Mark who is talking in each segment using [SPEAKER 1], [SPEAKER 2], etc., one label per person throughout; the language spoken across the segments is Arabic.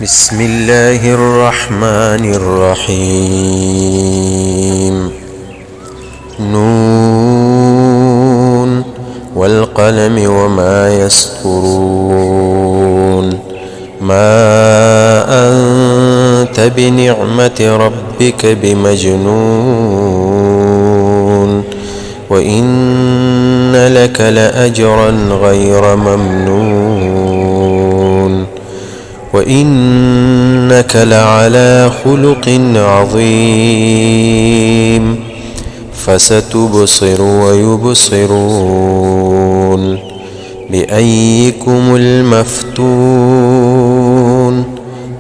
[SPEAKER 1] بسم الله الرحمن الرحيم. نون والقلم وما يسطرون. ما أنت بنعمة ربك بمجنون وإن لك لأجرا غير ممنون وإنك لعلى خلق عظيم. فستبصر ويبصرون بأيكم المفتون.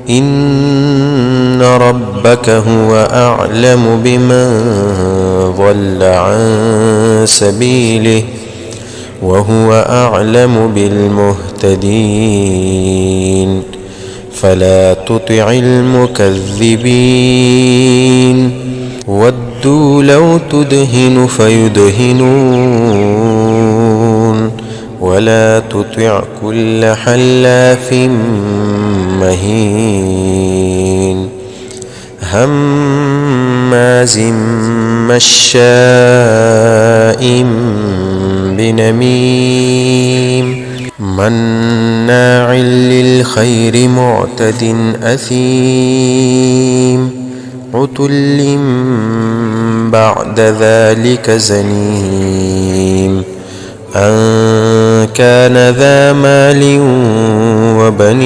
[SPEAKER 1] إن ربك هو أعلم بمن ضل عن سبيله وهو أعلم بالمهتدين. فلا تطع المكذبين ودوا لو تدهن فيدهنون ولا تطع كل حلاف مهين هماز مشاء بنميم مناع للخير معتد أثيم عتل بعد ذلك زنيم أن كان ذا مال وبنين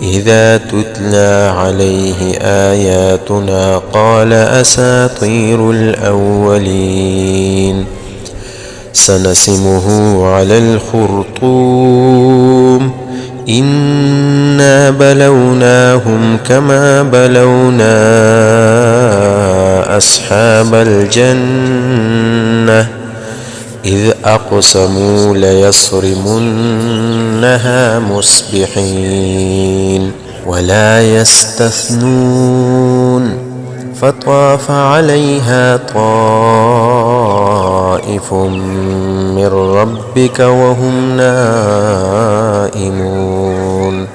[SPEAKER 1] إذا تتلى عليه آياتنا قال أساطير الأولين. سنسمه على الخرطوم. إنا بلوناهم كما بلونا أصحاب الجنة إذ أقسموا ليصرمنها مصبحين ولا يستثنون. فطاف عليها طائف من ربك وهم نائمون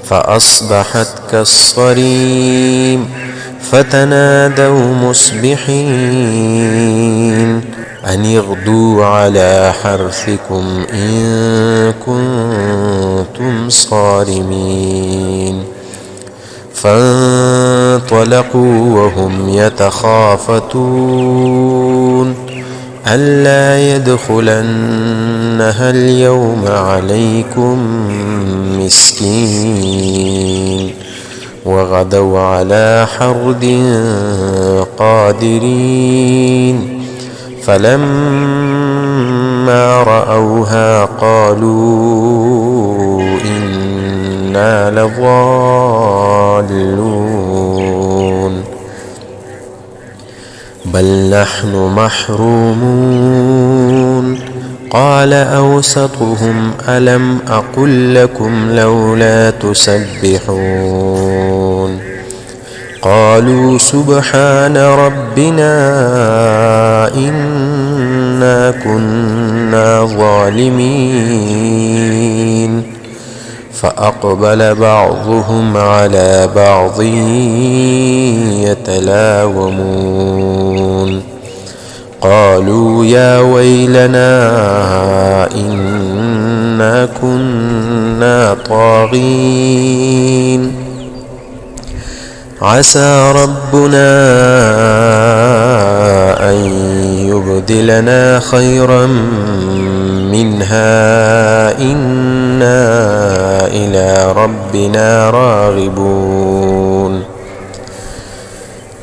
[SPEAKER 1] فأصبحت كالصريم. فتنادوا مصبحين أن اغدوا على حرثكم إن كنتم صارمين. فانطلقوا وهم يتخافتون ألا يدخلنها اليوم عليكم مسكين. وغدوا على حرد قادرين. فلما رأوها قالوا إنا لضالون بل نحن محرومون. قال أوسطهم ألم أقل لكم لولا تسبحون. قالوا سبحان ربنا إنا كنا ظالمين. فأقبل بعضهم على بعض يتلاومون. قالوا يا ويلنا إنا كنا طاغين. عسى ربنا أن يبدلنا خيرا منها إنا إلى ربنا راغبون.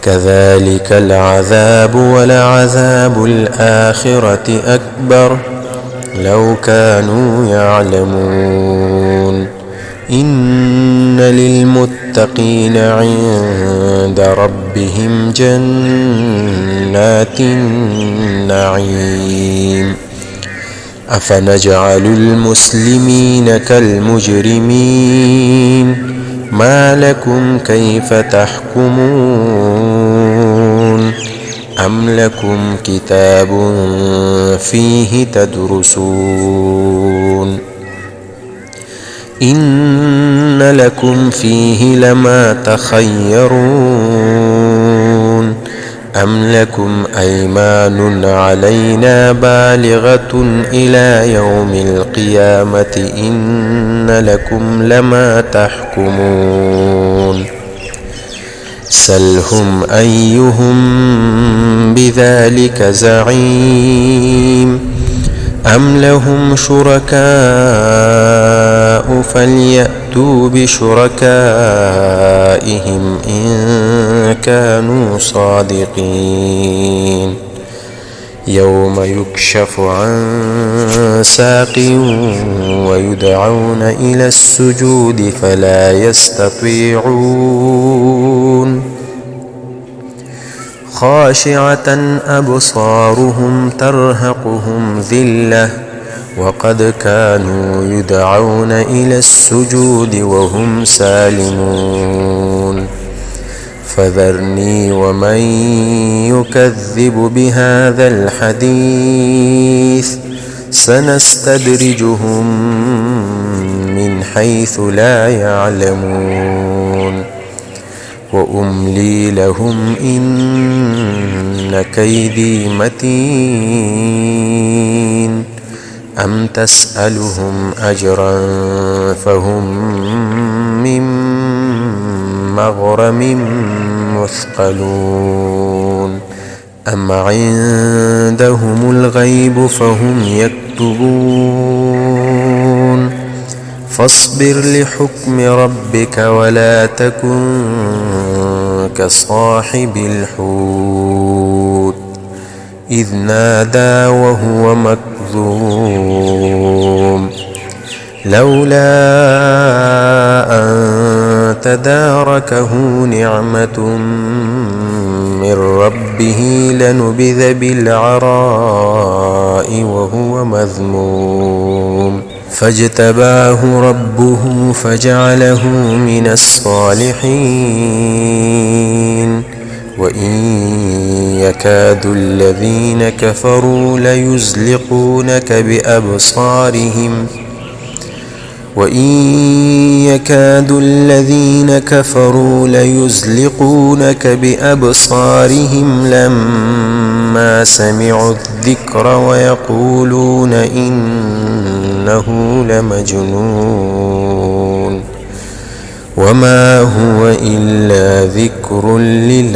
[SPEAKER 1] كذلك العذاب ولعذاب الآخرة أكبر لو كانوا يعلمون. إن للمتقين عند ربهم جنات النعيم. أفنجعل المسلمين كالمجرمين ما لكم كيف تحكمون. أم لكم كتاب فيه تدرسون إن لكم فيه لما تخيرون أم لكم أيمان علينا بالغة إلى يوم القيامة إن لكم لما تحكمون سلهم أيهم بذلك زعيم أم لهم شركاء فليأتوا بشركائهم إن كانوا صادقين يوم يكشف عن ساق ويدعون إلى السجود فلا يستطيعون خاشعة أبصارهم ترهقهم ذلة وقد كانوا يدعون إلى السجود وهم سالمون فذرني ومن يكذب بهذا الحديث سنستدرجهم من حيث لا يعلمون وأملي لهم إن كيدي متين أم تسألهم أجرا فهم من مغرم مثقلون أم عندهم الغيب فهم يكتبون فاصبر لحكم ربك ولا تكن كصاحب الحوت إذ نادى وهو مكظوم لولا أن تداركه نعمة من ربه لنبذ بالعراء وهو مذموم فاجتباه ربه فجعله من الصالحين وإن يكاد الذين كفروا ليزلقونك بأبصارهم لما سمعوا الذكر ويقولون إنه لمجنون وما هو إلا ذكر للعالمين